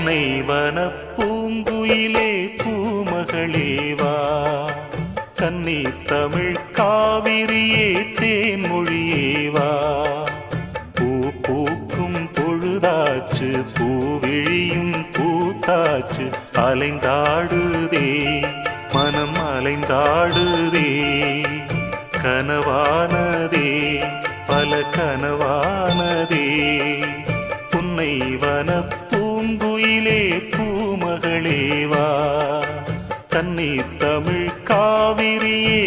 புன்னை வனப் பூங்குயிலே பூமகளேவா கன்னி தமிழ் காவிரியே தேன்மொழியேவா பூ பூக்கும் பொழுதாச்சு பூவிழியும் பூத்தாச்சு அலைந்தாடுதே மனம் அலைந்தாடுதே கனவானதே பல கனவானதே புன்னை வனப் பூங்குயிலே பூமகளேவா கன்னி தமிழ் காவிரியே